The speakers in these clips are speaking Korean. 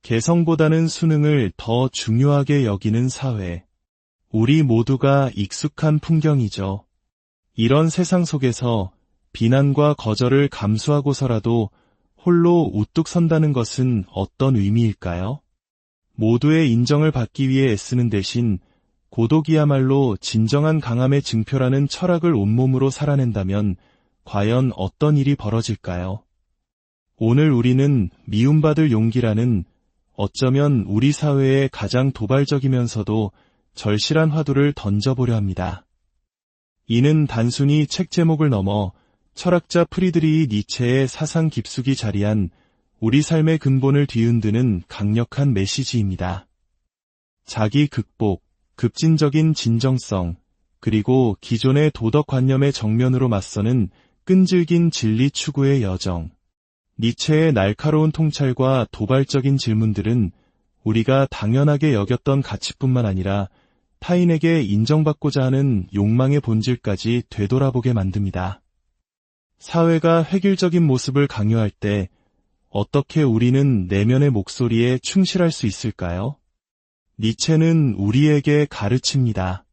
개성보다는 수능을 더 중요하게 여기는 사회. 우리 모두가 익숙한 풍경이죠. 이런 세상 속에서 비난과 거절을 감수하고서라도 홀로 우뚝 선다는 것은 어떤 의미일까요? 모두의 인정을 받기 위해 애쓰는 대신 고독이야말로 진정한 강함의 증표라는 철학을 온몸으로 살아낸다면 과연 어떤 일이 벌어질까요? 오늘 우리는 미움받을 용기라는 어쩌면 우리 사회의 가장 도발적이면서도 절실한 화두를 던져보려 합니다. 이는 단순히 책 제목을 넘어 철학자 프리드리히 니체의 사상 깊숙이 자리한 우리 삶의 근본을 뒤흔드는 강력한 메시지입니다. 자기 극복, 급진적인 진정성, 그리고 기존의 도덕관념의 정면으로 맞서는 끈질긴 진리 추구의 여정. 니체의 날카로운 통찰과 도발적인 질문들은 우리가 당연하게 여겼던 가치뿐만 아니라 타인에게 인정받고자 하는 욕망의 본질까지 되돌아보게 만듭니다. 사회가 획일적인 모습을 강요할 때 어떻게 우리는 내면의 목소리에 충실할 수 있을까요? 니체는 우리에게 가르칩니다.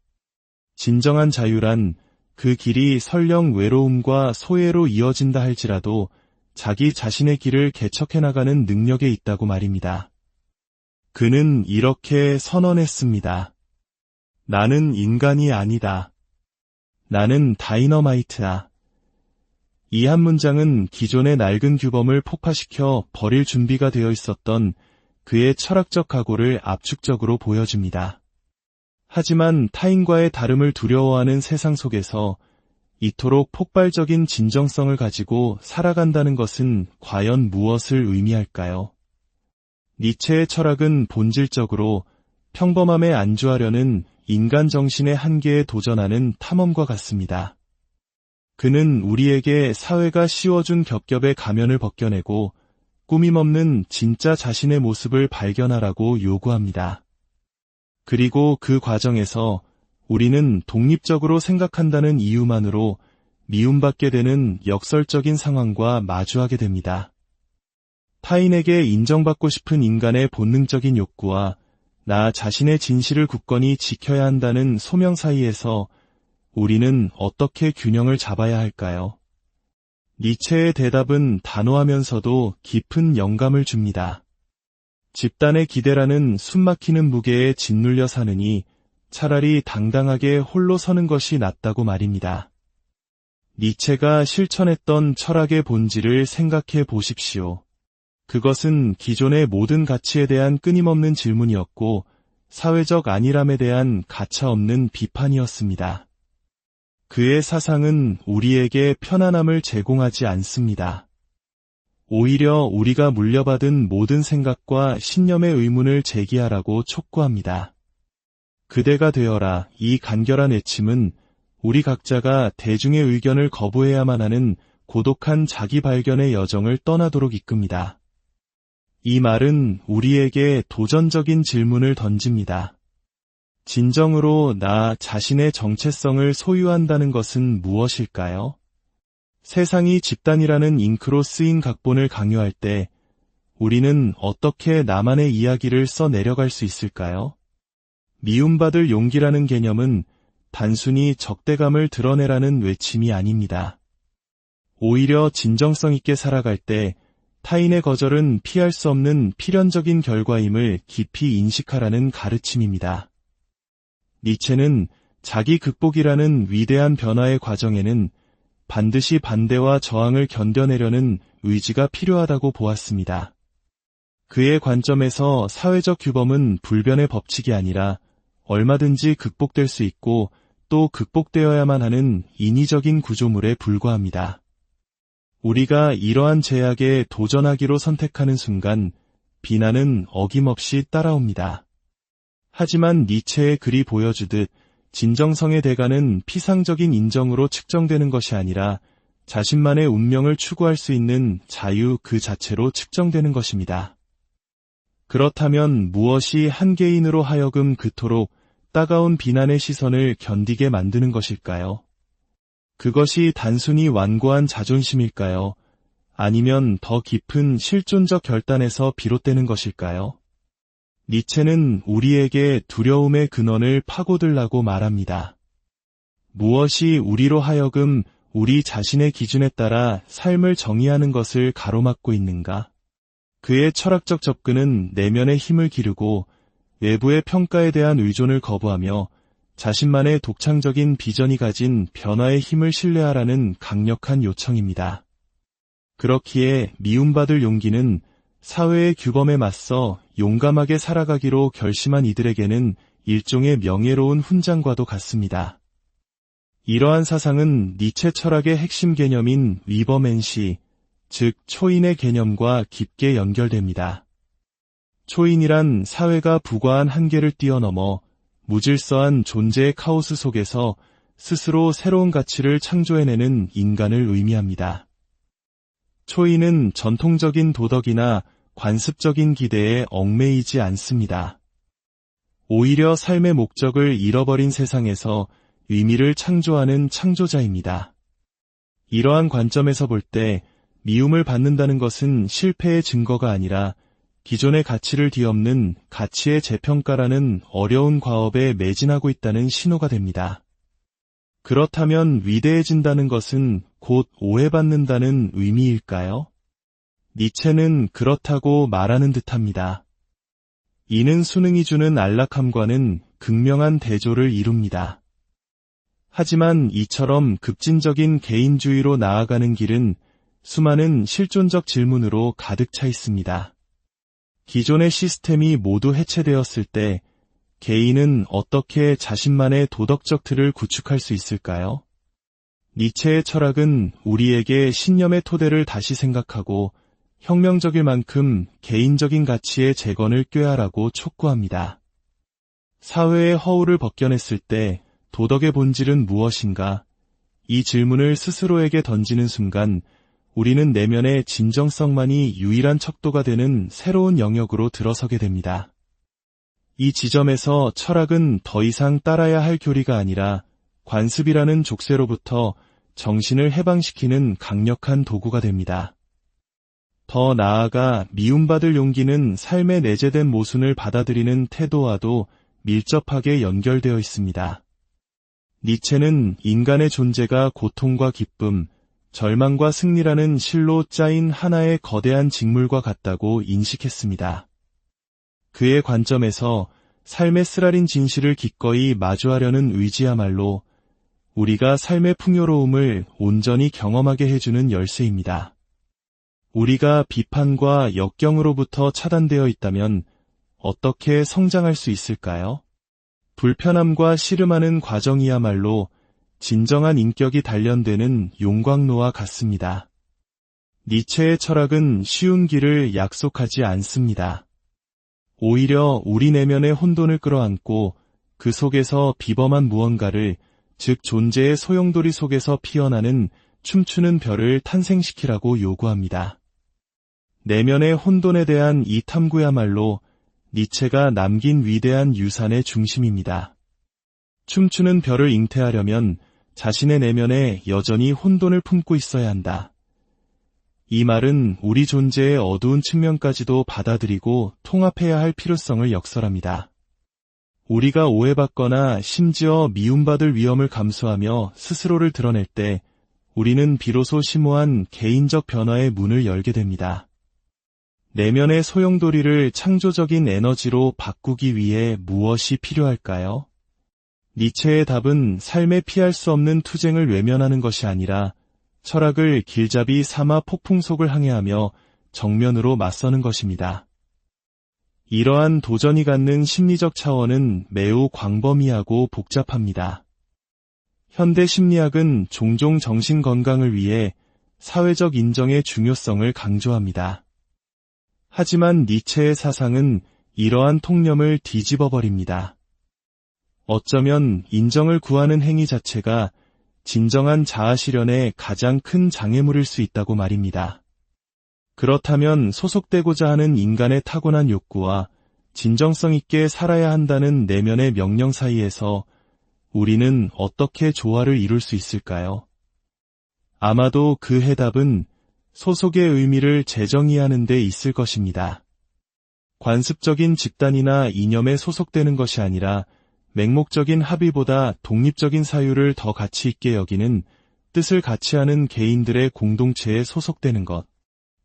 진정한 자유란 그 길이 설령 외로움과 소외로 이어진다 할지라도 자기 자신의 길을 개척해 나가는 능력에 있다고 말입니다. 그는 이렇게 선언했습니다. 나는 인간이 아니다. 나는 다이너마이트다. 이 한 문장은 기존의 낡은 규범을 폭파시켜 버릴 준비가 되어 있었던 그의 철학적 각오를 압축적으로 보여줍니다. 하지만 타인과의 다름을 두려워하는 세상 속에서 이토록 폭발적인 진정성을 가지고 살아간다는 것은 과연 무엇을 의미할까요? 니체의 철학은 본질적으로 평범함에 안주하려는 인간 정신의 한계에 도전하는 탐험과 같습니다. 그는 우리에게 사회가 씌워준 겹겹의 가면을 벗겨내고 꾸밈없는 진짜 자신의 모습을 발견하라고 요구합니다. 그리고 그 과정에서 우리는 독립적으로 생각한다는 이유만으로 미움받게 되는 역설적인 상황과 마주하게 됩니다. 타인에게 인정받고 싶은 인간의 본능적인 욕구와 나 자신의 진실을 굳건히 지켜야 한다는 소명 사이에서 우리는 어떻게 균형을 잡아야 할까요? 니체의 대답은 단호하면서도 깊은 영감을 줍니다. 집단의 기대라는 숨막히는 무게에 짓눌려 사느니 차라리 당당하게 홀로 서는 것이 낫다고 말입니다. 니체가 실천했던 철학의 본질을 생각해 보십시오. 그것은 기존의 모든 가치에 대한 끊임없는 질문이었고 사회적 안일함에 대한 가차없는 비판이었습니다. 그의 사상은 우리에게 편안함을 제공하지 않습니다. 오히려 우리가 물려받은 모든 생각과 신념의 의문을 제기하라고 촉구합니다. 그대가 되어라. 이 간결한 외침은 우리 각자가 대중의 의견을 거부해야만 하는 고독한 자기 발견의 여정을 떠나도록 이끕니다. 이 말은 우리에게 도전적인 질문을 던집니다. 진정으로 나 자신의 정체성을 소유한다는 것은 무엇일까요? 세상이 집단이라는 잉크로 쓰인 각본을 강요할 때 우리는 어떻게 나만의 이야기를 써 내려갈 수 있을까요? 미움받을 용기라는 개념은 단순히 적대감을 드러내라는 외침이 아닙니다. 오히려 진정성 있게 살아갈 때 타인의 거절은 피할 수 없는 필연적인 결과임을 깊이 인식하라는 가르침입니다. 니체는 자기 극복이라는 위대한 변화의 과정에는 반드시 반대와 저항을 견뎌내려는 의지가 필요하다고 보았습니다. 그의 관점에서 사회적 규범은 불변의 법칙이 아니라 얼마든지 극복될 수 있고 또 극복되어야만 하는 인위적인 구조물에 불과합니다. 우리가 이러한 제약에 도전하기로 선택하는 순간 비난은 어김없이 따라옵니다. 하지만 니체의 글이 보여주듯 진정성의 대가는 피상적인 인정으로 측정되는 것이 아니라 자신만의 운명을 추구할 수 있는 자유 그 자체로 측정되는 것입니다. 그렇다면 무엇이 한 개인으로 하여금 그토록 따가운 비난의 시선을 견디게 만드는 것일까요? 그것이 단순히 완고한 자존심일까요? 아니면 더 깊은 실존적 결단에서 비롯되는 것일까요? 니체는 우리에게 두려움의 근원을 파고들라고 말합니다. 무엇이 우리로 하여금 우리 자신의 기준에 따라 삶을 정의하는 것을 가로막고 있는가? 그의 철학적 접근은 내면의 힘을 기르고 외부의 평가에 대한 의존을 거부하며 자신만의 독창적인 비전이 가진 변화의 힘을 신뢰하라는 강력한 요청입니다. 그렇기에 미움받을 용기는 사회의 규범에 맞서 용감하게 살아가기로 결심한 이들에게는 일종의 명예로운 훈장과도 같습니다. 이러한 사상은 니체 철학의 핵심 개념인 위버맨시, 즉 초인의 개념과 깊게 연결됩니다. 초인이란 사회가 부과한 한계를 뛰어넘어 무질서한 존재의 카오스 속에서 스스로 새로운 가치를 창조해내는 인간을 의미합니다. 초인은 전통적인 도덕이나 관습적인 기대에 얽매이지 않습니다. 오히려 삶의 목적을 잃어버린 세상에서 의미를 창조하는 창조자입니다. 이러한 관점에서 볼 때 미움을 받는다는 것은 실패의 증거가 아니라 기존의 가치를 뒤엎는 가치의 재평가라는 어려운 과업에 매진하고 있다는 신호가 됩니다. 그렇다면 위대해진다는 것은 곧 오해받는다는 의미일까요? 니체는 그렇다고 말하는 듯합니다. 이는 수능이 주는 안락함과는 극명한 대조를 이룹니다. 하지만 이처럼 급진적인 개인주의로 나아가는 길은 수많은 실존적 질문으로 가득 차 있습니다. 기존의 시스템이 모두 해체되었을 때 개인은 어떻게 자신만의 도덕적 틀을 구축할 수 있을까요? 니체의 철학은 우리에게 신념의 토대를 다시 생각하고 혁명적일 만큼 개인적인 가치의 재건을 꾀하라고 촉구합니다. 사회의 허울을 벗겨냈을 때 도덕의 본질은 무엇인가? 이 질문을 스스로에게 던지는 순간 우리는 내면의 진정성만이 유일한 척도가 되는 새로운 영역으로 들어서게 됩니다. 이 지점에서 철학은 더 이상 따라야 할 교리가 아니라 관습이라는 족쇄로부터 정신을 해방시키는 강력한 도구가 됩니다. 더 나아가 미움받을 용기는 삶의 내재된 모순을 받아들이는 태도와도 밀접하게 연결되어 있습니다. 니체는 인간의 존재가 고통과 기쁨, 절망과 승리라는 실로 짜인 하나의 거대한 직물과 같다고 인식했습니다. 그의 관점에서 삶의 쓰라린 진실을 기꺼이 마주하려는 의지야말로 우리가 삶의 풍요로움을 온전히 경험하게 해주는 열쇠입니다. 우리가 비판과 역경으로부터 차단되어 있다면 어떻게 성장할 수 있을까요? 불편함과 씨름하는 과정이야말로 진정한 인격이 단련되는 용광로와 같습니다. 니체의 철학은 쉬운 길을 약속하지 않습니다. 오히려 우리 내면의 혼돈을 끌어안고 그 속에서 비범한 무언가를, 즉 존재의 소용돌이 속에서 피어나는 춤추는 별을 탄생시키라고 요구합니다. 내면의 혼돈에 대한 이 탐구야말로 니체가 남긴 위대한 유산의 중심입니다. 춤추는 별을 잉태하려면 자신의 내면에 여전히 혼돈을 품고 있어야 한다. 이 말은 우리 존재의 어두운 측면까지도 받아들이고 통합해야 할 필요성을 역설합니다. 우리가 오해받거나 심지어 미움받을 위험을 감수하며 스스로를 드러낼 때 우리는 비로소 심오한 개인적 변화의 문을 열게 됩니다. 내면의 소용돌이를 창조적인 에너지로 바꾸기 위해 무엇이 필요할까요? 니체의 답은 삶에 피할 수 없는 투쟁을 외면하는 것이 아니라 철학을 길잡이 삼아 폭풍속을 항해하며 정면으로 맞서는 것입니다. 이러한 도전이 갖는 심리적 차원은 매우 광범위하고 복잡합니다. 현대 심리학은 종종 정신 건강을 위해 사회적 인정의 중요성을 강조합니다. 하지만 니체의 사상은 이러한 통념을 뒤집어버립니다. 어쩌면 인정을 구하는 행위 자체가 진정한 자아실현의 가장 큰 장애물일 수 있다고 말입니다. 그렇다면 소속되고자 하는 인간의 타고난 욕구와 진정성 있게 살아야 한다는 내면의 명령 사이에서 우리는 어떻게 조화를 이룰 수 있을까요? 아마도 그 해답은 소속의 의미를 재정의하는 데 있을 것입니다. 관습적인 집단이나 이념에 소속되는 것이 아니라 맹목적인 합의보다 독립적인 사유를 더 가치 있게 여기는 뜻을 같이 하는 개인들의 공동체에 소속되는 것.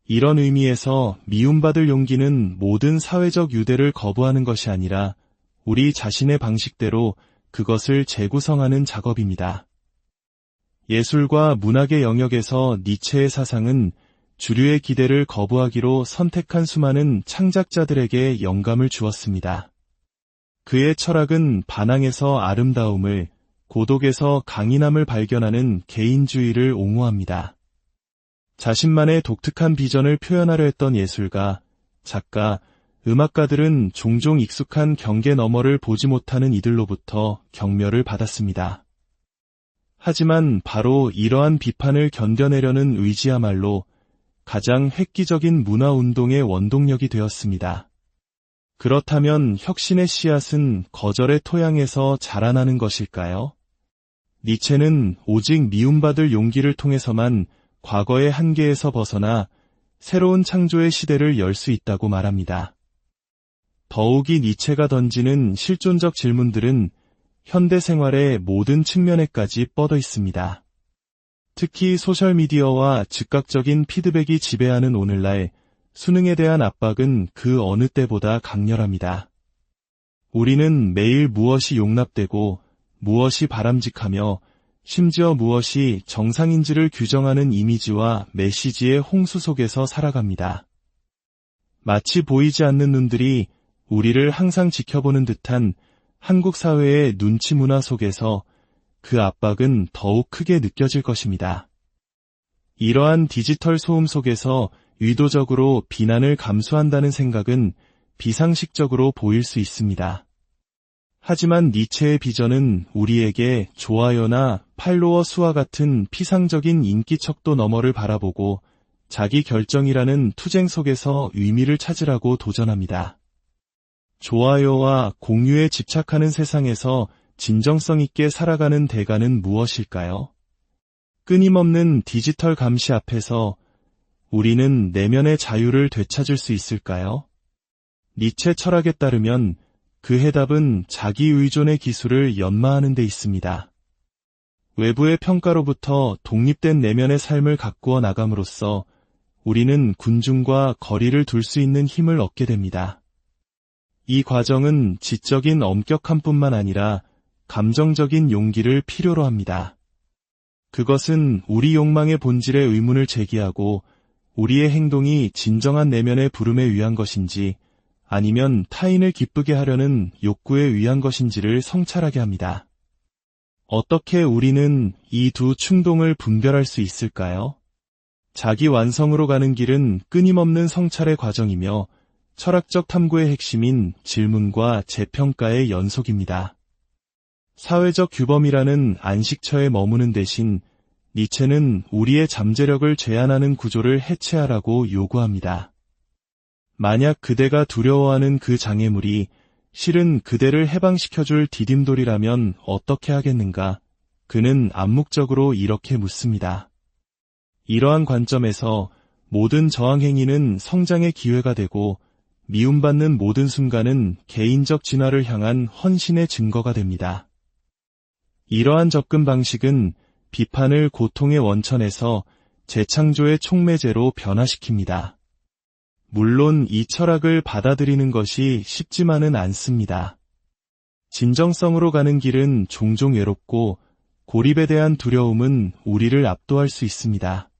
이런 의미에서 미움받을 용기는 모든 사회적 유대를 거부하는 것이 아니라 우리 자신의 방식대로 그것을 재구성하는 작업입니다. 예술과 문학의 영역에서 니체의 사상은 주류의 기대를 거부하기로 선택한 수많은 창작자들에게 영감을 주었습니다. 그의 철학은 반항에서 아름다움을, 고독에서 강인함을 발견하는 개인주의를 옹호합니다. 자신만의 독특한 비전을 표현하려 했던 예술가, 작가, 음악가들은 종종 익숙한 경계 너머를 보지 못하는 이들로부터 경멸을 받았습니다. 하지만 바로 이러한 비판을 견뎌내려는 의지야말로 가장 획기적인 문화운동의 원동력이 되었습니다. 그렇다면 혁신의 씨앗은 거절의 토양에서 자라나는 것일까요? 니체는 오직 미움받을 용기를 통해서만 과거의 한계에서 벗어나 새로운 창조의 시대를 열 수 있다고 말합니다. 더욱이 니체가 던지는 실존적 질문들은 현대 생활의 모든 측면에까지 뻗어 있습니다. 특히 소셜미디어와 즉각적인 피드백이 지배하는 오늘날 수능에 대한 압박은 그 어느 때보다 강렬합니다. 우리는 매일 무엇이 용납되고 무엇이 바람직하며 심지어 무엇이 정상인지를 규정하는 이미지와 메시지의 홍수 속에서 살아갑니다. 마치 보이지 않는 눈들이 우리를 항상 지켜보는 듯한 한국 사회의 눈치 문화 속에서 그 압박은 더욱 크게 느껴질 것입니다. 이러한 디지털 소음 속에서 의도적으로 비난을 감수한다는 생각은 비상식적으로 보일 수 있습니다. 하지만 니체의 비전은 우리에게 좋아요나 팔로워 수와 같은 피상적인 인기척도 너머를 바라보고 자기 결정이라는 투쟁 속에서 의미를 찾으라고 도전합니다. 좋아요와 공유에 집착하는 세상에서 진정성 있게 살아가는 대가는 무엇일까요? 끊임없는 디지털 감시 앞에서 우리는 내면의 자유를 되찾을 수 있을까요? 니체 철학에 따르면 그 해답은 자기 의존의 기술을 연마하는 데 있습니다. 외부의 평가로부터 독립된 내면의 삶을 가꾸어 나감으로써 우리는 군중과 거리를 둘 수 있는 힘을 얻게 됩니다. 이 과정은 지적인 엄격함뿐만 아니라 감정적인 용기를 필요로 합니다. 그것은 우리 욕망의 본질에 의문을 제기하고 우리의 행동이 진정한 내면의 부름에 의한 것인지 아니면 타인을 기쁘게 하려는 욕구에 의한 것인지를 성찰하게 합니다. 어떻게 우리는 이 두 충동을 분별할 수 있을까요? 자기 완성으로 가는 길은 끊임없는 성찰의 과정이며 철학적 탐구의 핵심인 질문과 재평가의 연속입니다. 사회적 규범이라는 안식처에 머무는 대신 니체는 우리의 잠재력을 제한하는 구조를 해체하라고 요구합니다. 만약 그대가 두려워하는 그 장애물이 실은 그대를 해방시켜줄 디딤돌이라면 어떻게 하겠는가? 그는 암묵적으로 이렇게 묻습니다. 이러한 관점에서 모든 저항 행위는 성장의 기회가 되고 미움받는 모든 순간은 개인적 진화를 향한 헌신의 증거가 됩니다. 이러한 접근 방식은 비판을 고통의 원천에서 재창조의 촉매제로 변화시킵니다. 물론 이 철학을 받아들이는 것이 쉽지만은 않습니다. 진정성으로 가는 길은 종종 외롭고 고립에 대한 두려움은 우리를 압도할 수 있습니다.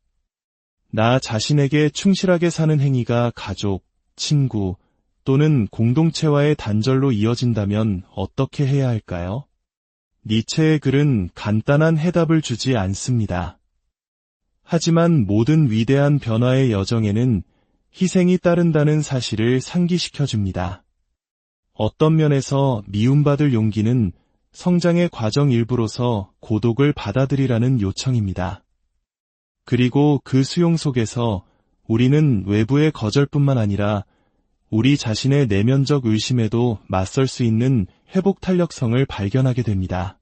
나 자신에게 충실하게 사는 행위가 가족, 친구 또는 공동체와의 단절로 이어진다면 어떻게 해야 할까요? 니체의 글은 간단한 해답을 주지 않습니다. 하지만 모든 위대한 변화의 여정에는 희생이 따른다는 사실을 상기시켜줍니다. 어떤 면에서 미움받을 용기는 성장의 과정 일부로서 고독을 받아들이라는 요청입니다. 그리고 그 수용 속에서 우리는 외부의 거절뿐만 아니라 우리 자신의 내면적 의심에도 맞설 수 있는 회복 탄력성을 발견하게 됩니다.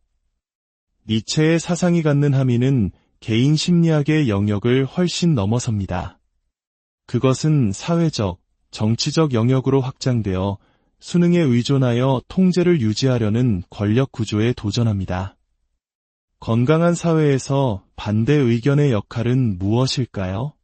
니체의 사상이 갖는 함의는 개인 심리학의 영역을 훨씬 넘어섭니다. 그것은 사회적, 정치적 영역으로 확장되어 수능에 의존하여 통제를 유지하려는 권력 구조에 도전합니다. 건강한 사회에서 반대 의견의 역할은 무엇일까요?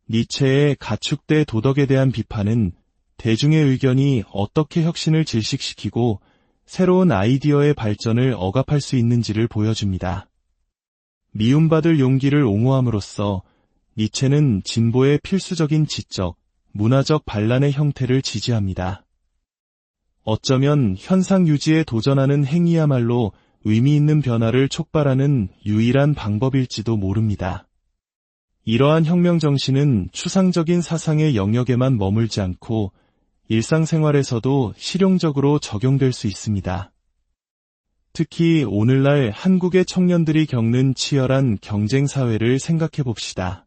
니체의 가축대 도덕에 대한 비판은 대중의 의견이 어떻게 혁신을 질식시키고 새로운 아이디어의 발전을 억압할 수 있는지를 보여줍니다. 미움받을 용기를 옹호함으로써 니체는 진보의 필수적인 지적, 문화적 반란의 형태를 지지합니다. 어쩌면 현상 유지에 도전하는 행위야말로 의미 있는 변화를 촉발하는 유일한 방법일지도 모릅니다. 이러한 혁명 정신은 추상적인 사상의 영역에만 머물지 않고 일상생활에서도 실용적으로 적용될 수 있습니다. 특히 오늘날 한국의 청년들이 겪는 치열한 경쟁 사회를 생각해 봅시다.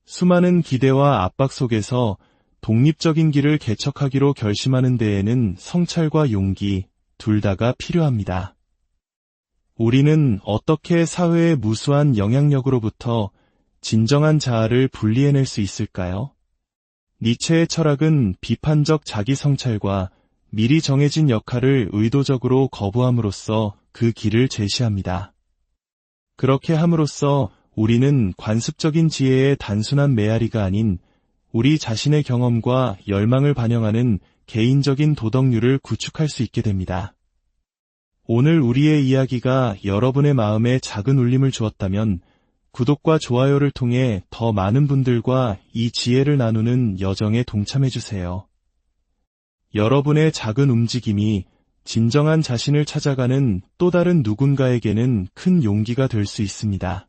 수많은 기대와 압박 속에서 독립적인 길을 개척하기로 결심하는 데에는 성찰과 용기, 둘 다가 필요합니다. 우리는 어떻게 사회의 무수한 영향력으로부터 진정한 자아를 분리해낼 수 있을까요? 니체의 철학은 비판적 자기 성찰과 미리 정해진 역할을 의도적으로 거부함으로써 그 길을 제시합니다. 그렇게 함으로써 우리는 관습적인 지혜의 단순한 메아리가 아닌 우리 자신의 경험과 열망을 반영하는 개인적인 도덕률을 구축할 수 있게 됩니다. 오늘 우리의 이야기가 여러분의 마음에 작은 울림을 주었다면 구독과 좋아요를 통해 더 많은 분들과 이 지혜를 나누는 여정에 동참해주세요. 여러분의 작은 움직임이 진정한 자신을 찾아가는 또 다른 누군가에게는 큰 용기가 될 수 있습니다.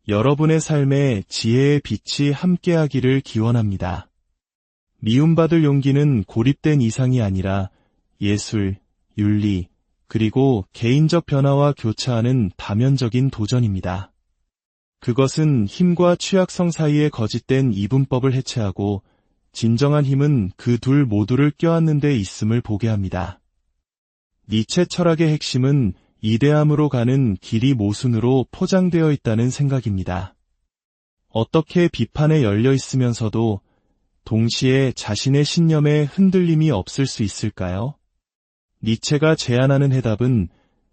여러분의 삶에 지혜의 빛이 함께하기를 기원합니다. 미움받을 용기는 고립된 이상이 아니라 예술, 윤리, 그리고 개인적 변화와 교차하는 다면적인 도전입니다. 그것은 힘과 취약성 사이의 거짓된 이분법을 해체하고 진정한 힘은 그 둘 모두를 껴안는 데 있음을 보게 합니다. 니체 철학의 핵심은 이대함으로 가는 길이 모순으로 포장되어 있다는 생각입니다. 어떻게 비판에 열려 있으면서도 동시에 자신의 신념에 흔들림이 없을 수 있을까요? 니체가 제안하는 해답은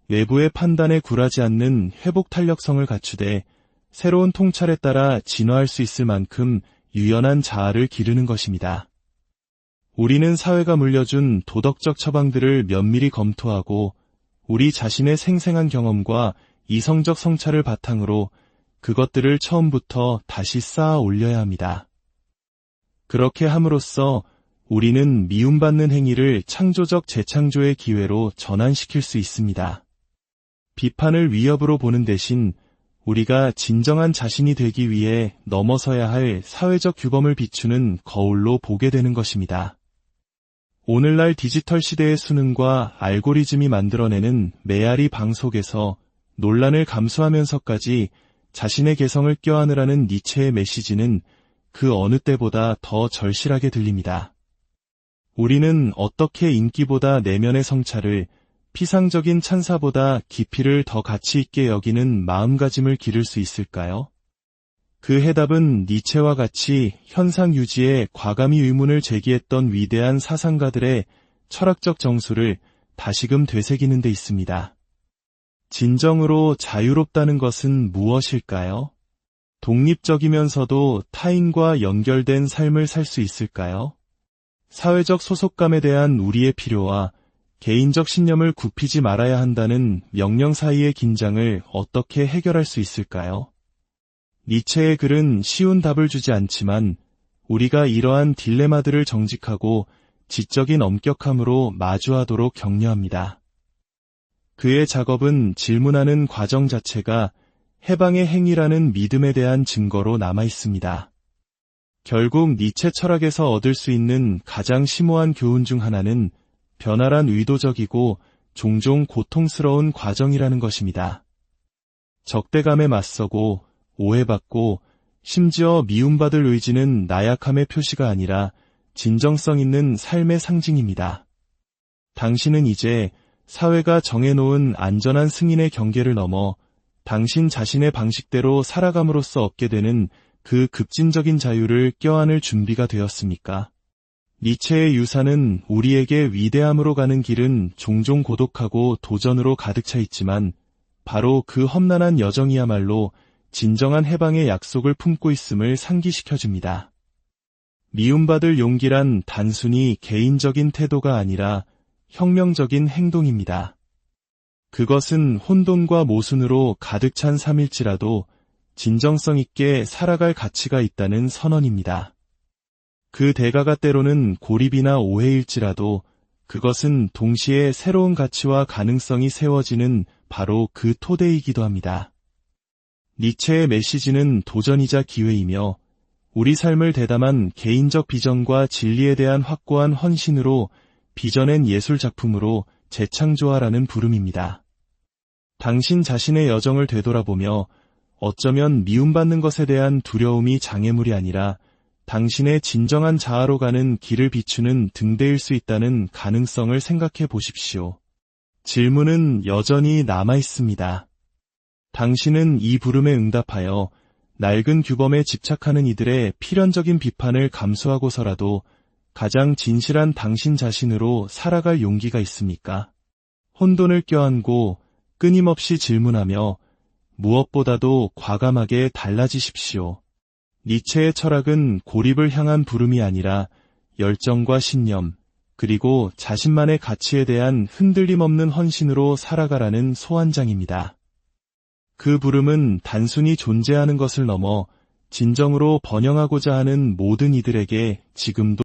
외부의 판단에 굴하지 않는 회복 탄력성을 갖추되 새로운 통찰에 따라 진화할 수 있을 만큼 유연한 자아를 기르는 것입니다. 우리는 사회가 물려준 도덕적 처방들을 면밀히 검토하고 우리 자신의 생생한 경험과 이성적 성찰을 바탕으로 그것들을 처음부터 다시 쌓아 올려야 합니다. 그렇게 함으로써 우리는 미움받는 행위를 창조적 재창조의 기회로 전환시킬 수 있습니다. 비판을 위협으로 보는 대신 우리가 진정한 자신이 되기 위해 넘어서야 할 사회적 규범을 비추는 거울로 보게 되는 것입니다. 오늘날 디지털 시대의 수능과 알고리즘이 만들어내는 메아리 방 속에서 논란을 감수하면서까지 자신의 개성을 껴안으라는 니체의 메시지는 그 어느 때보다 더 절실하게 들립니다. 우리는 어떻게 인기보다 내면의 성찰을, 피상적인 찬사보다 깊이를 더 가치 있게 여기는 마음가짐을 기를 수 있을까요? 그 해답은 니체와 같이 현상 유지에 과감히 의문을 제기했던 위대한 사상가들의 철학적 정수를 다시금 되새기는 데 있습니다. 진정으로 자유롭다는 것은 무엇일까요? 독립적이면서도 타인과 연결된 삶을 살 수 있을까요? 사회적 소속감에 대한 우리의 필요와 개인적 신념을 굽히지 말아야 한다는 명령 사이의 긴장을 어떻게 해결할 수 있을까요? 니체의 글은 쉬운 답을 주지 않지만 우리가 이러한 딜레마들을 정직하고 지적인 엄격함으로 마주하도록 격려합니다. 그의 작업은 질문하는 과정 자체가 해방의 행위라는 믿음에 대한 증거로 남아 있습니다. 결국 니체 철학에서 얻을 수 있는 가장 심오한 교훈 중 하나는 변화란 의도적이고 종종 고통스러운 과정이라는 것입니다. 적대감에 맞서고 오해받고 심지어 미움받을 의지는 나약함의 표시가 아니라 진정성 있는 삶의 상징입니다. 당신은 이제 사회가 정해놓은 안전한 승인의 경계를 넘어 당신 자신의 방식대로 살아감으로써 얻게 되는 그 급진적인 자유를 껴안을 준비가 되었습니까? 니체의 유산은 우리에게 위대함으로 가는 길은 종종 고독하고 도전으로 가득 차 있지만 바로 그 험난한 여정이야말로 진정한 해방의 약속을 품고 있음을 상기시켜줍니다. 미움받을 용기란 단순히 개인적인 태도가 아니라 혁명적인 행동입니다. 그것은 혼돈과 모순으로 가득 찬 삶일지라도 진정성 있게 살아갈 가치가 있다는 선언입니다. 그 대가가 때로는 고립이나 오해일지라도 그것은 동시에 새로운 가치와 가능성이 세워지는 바로 그 토대이기도 합니다. 니체의 메시지는 도전이자 기회이며 우리 삶을 대담한 개인적 비전과 진리에 대한 확고한 헌신으로 빚어낸 예술 작품으로 재창조하라는 부름입니다. 당신 자신의 여정을 되돌아보며 어쩌면 미움받는 것에 대한 두려움이 장애물이 아니라 당신의 진정한 자아로 가는 길을 비추는 등대일 수 있다는 가능성을 생각해 보십시오. 질문은 여전히 남아 있습니다. 당신은 이 부름에 응답하여 낡은 규범에 집착하는 이들의 필연적인 비판을 감수하고서라도 가장 진실한 당신 자신으로 살아갈 용기가 있습니까? 혼돈을 껴안고 끊임없이 질문하며 무엇보다도 과감하게 달라지십시오. 니체의 철학은 고립을 향한 부름이 아니라 열정과 신념, 그리고 자신만의 가치에 대한 흔들림 없는 헌신으로 살아가라는 소환장입니다. 그 부름은 단순히 존재하는 것을 넘어 진정으로 번영하고자 하는 모든 이들에게 지금도